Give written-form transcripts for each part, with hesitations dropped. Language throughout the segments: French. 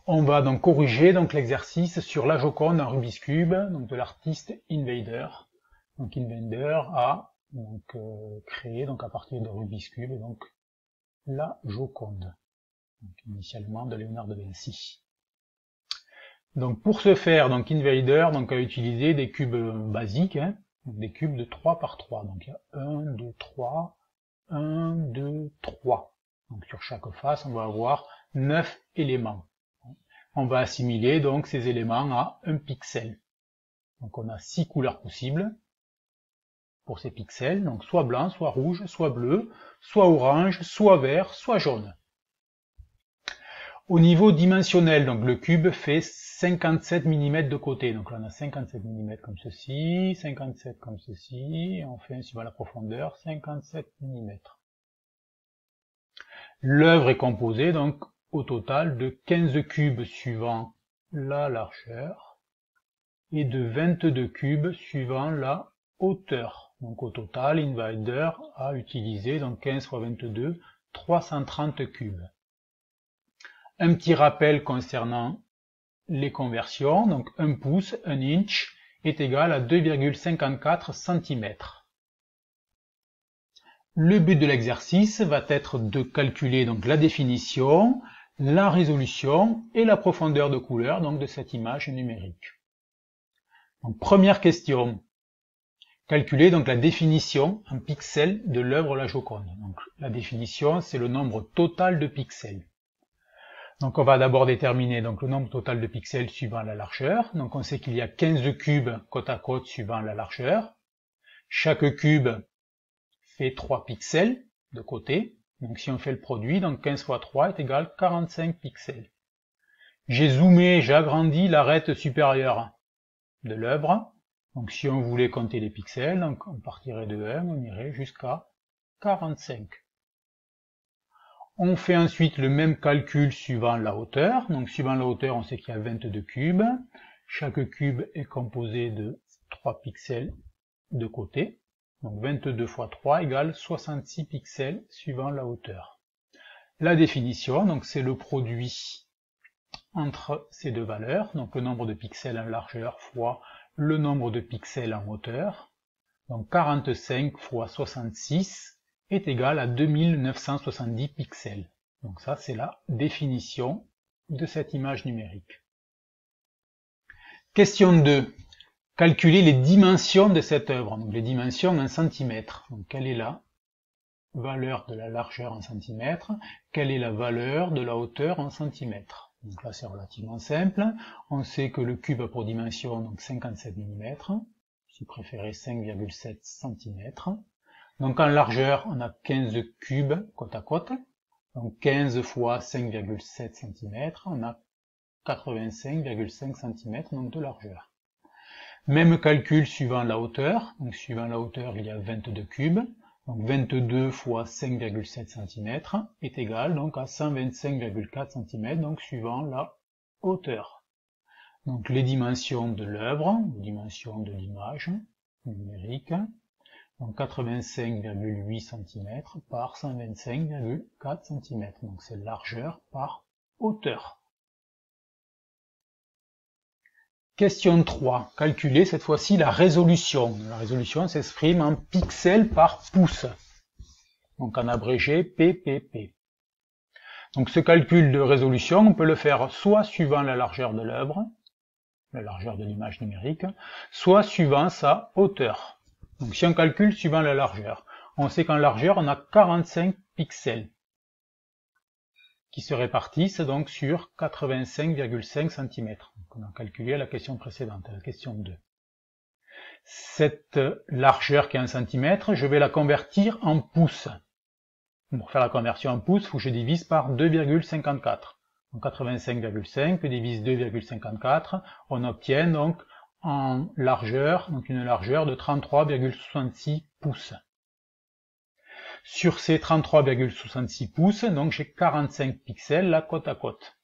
On va donc corriger l'exercice sur la Joconde en Rubik's Cube, donc de l'artiste Invader. Donc Invader a créé à partir de Rubik's Cube donc la Joconde, donc initialement de Léonard de Vinci. Donc pour ce faire, Invader a utilisé des cubes basiques, des cubes de 3 par 3. Donc il y a 1, 2, 3, 1, 2, 3. Donc sur chaque face, on va avoir 9 éléments. On va assimiler donc ces éléments à un pixel. Donc on a 6 couleurs possibles pour ces pixels, donc soit blanc, soit rouge, soit bleu, soit orange, soit vert, soit jaune. Au niveau dimensionnel, donc le cube fait 57 mm de côté. Donc là on a 57 mm comme ceci, 57 comme ceci, et on fait ainsi suivant la profondeur 57 mm. L'œuvre est composée donc au total de 15 cubes suivant la largeur et de 22 cubes suivant la hauteur. Donc au total, Invader a utilisé 15 fois 22, 330 cubes. Un petit rappel concernant les conversions, donc 1 pouce, 1 inch est égal à 2,54 cm. Le but de l'exercice va être de calculer la définition, la résolution et la profondeur de couleur de cette image numérique. Donc, première question, calculer la définition en pixels de l'œuvre La Joconde. Donc, la définition, c'est le nombre total de pixels. Donc on va d'abord déterminer le nombre total de pixels suivant la largeur. Donc on sait qu'il y a 15 cubes côte à côte suivant la largeur. Chaque cube fait 3 pixels de côté. Donc si on fait le produit, 15 fois 3 est égal à 45 pixels. J'ai zoomé, j'ai agrandi l'arête supérieure de l'œuvre. Donc si on voulait compter les pixels, on partirait de 1, on irait jusqu'à 45. On fait ensuite le même calcul suivant la hauteur. Donc suivant la hauteur, on sait qu'il y a 22 cubes. Chaque cube est composé de 3 pixels de côté. Donc 22 fois 3 égale 66 pixels suivant la hauteur. La définition, donc c'est le produit entre ces deux valeurs, donc le nombre de pixels en largeur fois le nombre de pixels en hauteur. Donc 45 fois 66 est égal à 2970 pixels. Donc ça, c'est la définition de cette image numérique. Question 2. Calculer les dimensions de cette œuvre. Donc les dimensions en centimètres. Donc quelle est la valeur de la largeur en centimètres? Quelle est la valeur de la hauteur en centimètres? Donc là, c'est relativement simple. On sait que le cube a pour dimension 57 mm. Si préféré 5,7 cm. Donc en largeur, on a 15 cubes côte à côte. Donc 15 fois 5,7 cm, on a 85,5 cm de largeur. Même calcul suivant la hauteur. Donc suivant la hauteur, il y a 22 cubes. Donc 22 fois 5,7 cm est égal à 125,4 cm, donc suivant la hauteur. Donc les dimensions de l'œuvre, les dimensions de l'image numérique, donc 85,8 cm par 125,4 cm. Donc c'est largeur par hauteur. Question 3. Calculer cette fois-ci la résolution. La résolution s'exprime en pixels par pouce. Donc en abrégé PPP. Donc ce calcul de résolution, on peut le faire soit suivant la largeur de l'œuvre, la largeur de l'image numérique, soit suivant sa hauteur. Donc si on calcule suivant la largeur, on sait qu'en largeur, on a 45 pixels qui se répartissent donc sur 85,5 cm. On a calculé à la question précédente, à la question 2. Cette largeur qui est en centimètres, je vais la convertir en pouces. Pour faire la conversion en pouces, il faut que je divise par 2,54. Donc 85,5 divise 2,54, on obtient donc en largeur, donc une largeur de 33,66 pouces. Sur ces 33,66 pouces, donc j'ai 45 pixels là côte à côte.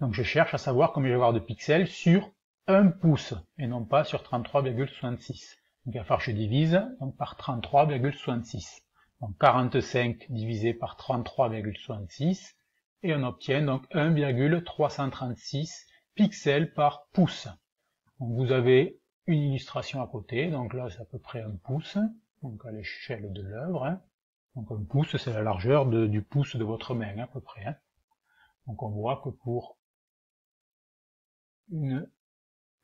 Donc je cherche à savoir combien je vais avoir de pixels sur 1 pouce et non pas sur 33,66. Donc il va falloir que je divise donc, par 33,66. Donc 45 divisé par 33,66 et on obtient donc 1,336 pixels par pouce. Donc vous avez une illustration à côté, donc là c'est à peu près 1 pouce, donc à l'échelle de l'œuvre. Hein. Donc 1 pouce c'est la largeur du pouce de votre main à peu près. Hein. Donc on voit que pour une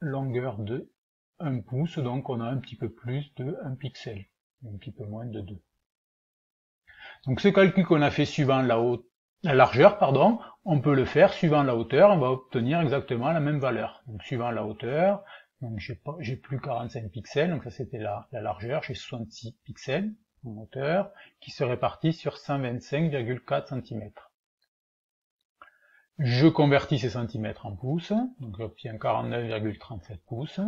longueur de 1 pouce, donc on a un petit peu plus de 1 pixel, un petit peu moins de 2. Donc ce calcul qu'on a fait suivant la largeur, on peut le faire suivant la hauteur, on va obtenir exactement la même valeur. Donc suivant la hauteur, donc j'ai plus 45 pixels, donc ça c'était la largeur, j'ai 66 pixels en hauteur, qui se répartit sur 125,4 cm. Je convertis ces centimètres en pouces, donc j'obtiens 49,37 pouces,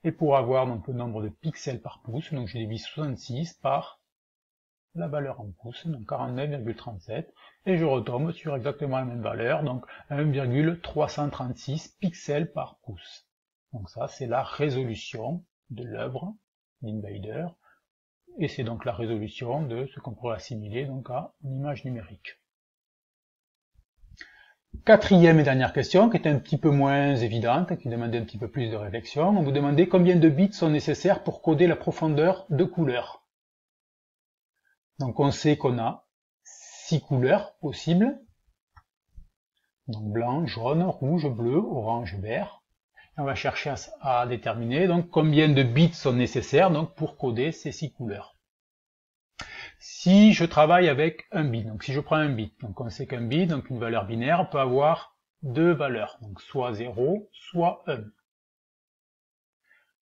et pour avoir donc le nombre de pixels par pouce, donc je divise 66 par la valeur en pouces, donc 49,37, et je retombe sur exactement la même valeur, donc 1,336 pixels par pouce. Donc ça, c'est la résolution de l'œuvre d'Invader, et c'est donc la résolution de ce qu'on pourrait assimiler donc à une image numérique. Quatrième et dernière question, qui est un petit peu moins évidente, qui demandait un petit peu plus de réflexion. On vous demandait combien de bits sont nécessaires pour coder la profondeur de couleur. Donc on sait qu'on a 6 couleurs possibles. Donc blanc, jaune, rouge, bleu, orange, vert. Et on va chercher à déterminer donc combien de bits sont nécessaires donc pour coder ces 6 couleurs. Si je travaille avec un bit, donc si je prends un bit, donc on sait qu'un bit, donc une valeur binaire, peut avoir deux valeurs, donc soit 0, soit 1.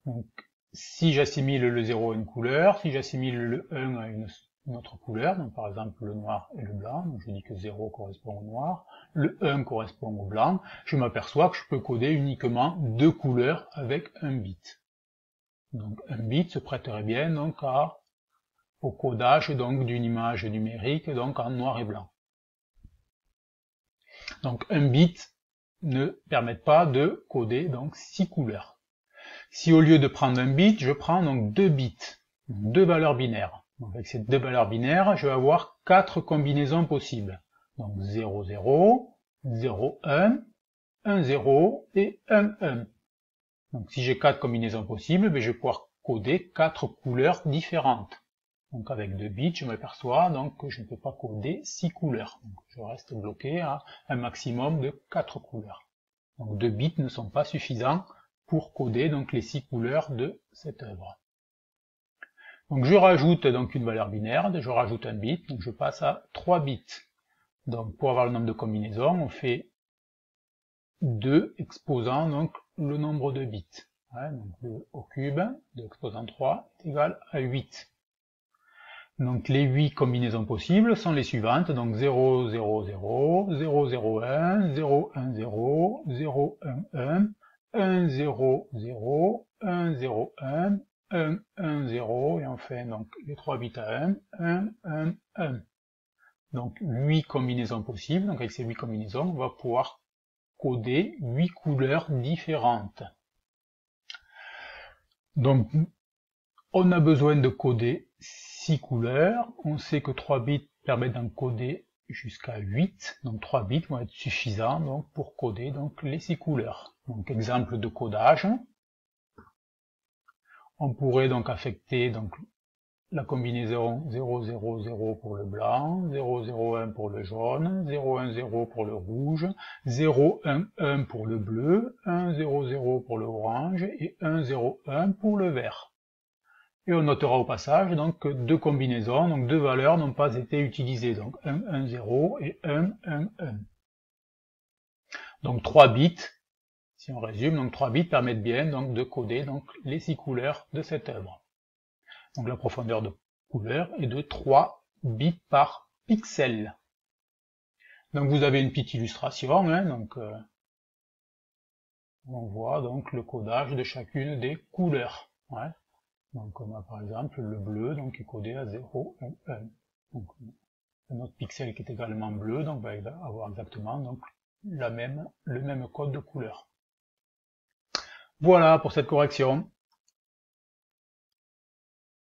Donc si j'assimile le 0 à une couleur, si j'assimile le 1 à une autre couleur, donc par exemple le noir et le blanc, donc je dis que 0 correspond au noir, le 1 correspond au blanc, je m'aperçois que je peux coder uniquement deux couleurs avec un bit. Donc un bit se prêterait bien donc au codage donc d'une image numérique donc en noir et blanc. Donc un bit ne permet pas de coder donc 6 couleurs. Si au lieu de prendre un bit, je prends donc 2 bits, deux valeurs binaires. Donc avec ces deux valeurs binaires, je vais avoir 4 combinaisons possibles. Donc 0, 0, 0, 1, 1, 0 et 1, 1. Donc si j'ai 4 combinaisons possibles, je vais pouvoir coder 4 couleurs différentes. Donc avec 2 bits, je m'aperçois donc que je ne peux pas coder 6 couleurs. Donc je reste bloqué à un maximum de 4 couleurs. Donc 2 bits ne sont pas suffisants pour coder donc les 6 couleurs de cette œuvre. Donc je rajoute donc une valeur binaire, je rajoute un bit, donc je passe à 3 bits. Donc pour avoir le nombre de combinaisons, on fait 2 exposant donc le nombre de bits. Ouais, donc 2 au cube, 2 exposant 3 est égal à 8. Donc les 8 combinaisons possibles sont les suivantes, donc 0, 0, 0, 0, 0, 1, 0, 1, 0, 0, 1, 1, 1, 0, 0, 1, 0, 1, 1, 1, 0, et enfin donc les 3 bits à 1, 1, 1, 1. Donc 8 combinaisons possibles, donc avec ces 8 combinaisons, on va pouvoir coder 8 couleurs différentes. Donc on a besoin de coder 6 couleurs, on sait que 3 bits permettent d'encoder jusqu'à 8, donc 3 bits vont être suffisants donc, pour coder donc, les 6 couleurs. Donc exemple de codage, on pourrait donc affecter donc, la combinaison 0, 0, 0 pour le blanc, 0, 0, 1 pour le jaune, 0, 1, 0 pour le rouge, 0, 1, 1 pour le bleu, 1, 0, 0 pour le orange et 1, 0, 1 pour le vert. Et on notera au passage donc que deux combinaisons, donc deux valeurs n'ont pas été utilisées, donc 1, 1, 0 et 1, 1, 1. Donc 3 bits, si on résume, donc 3 bits permettent bien donc de coder donc les 6 couleurs de cette œuvre. Donc la profondeur de couleur est de 3 bits par pixel. Donc vous avez une petite illustration, hein, donc on voit donc le codage de chacune des couleurs. Ouais. Donc on a par exemple le bleu donc, qui est codé à 0, 1, 1. Donc un autre pixel qui est également bleu, donc va avoir exactement donc, le même code de couleur. Voilà pour cette correction.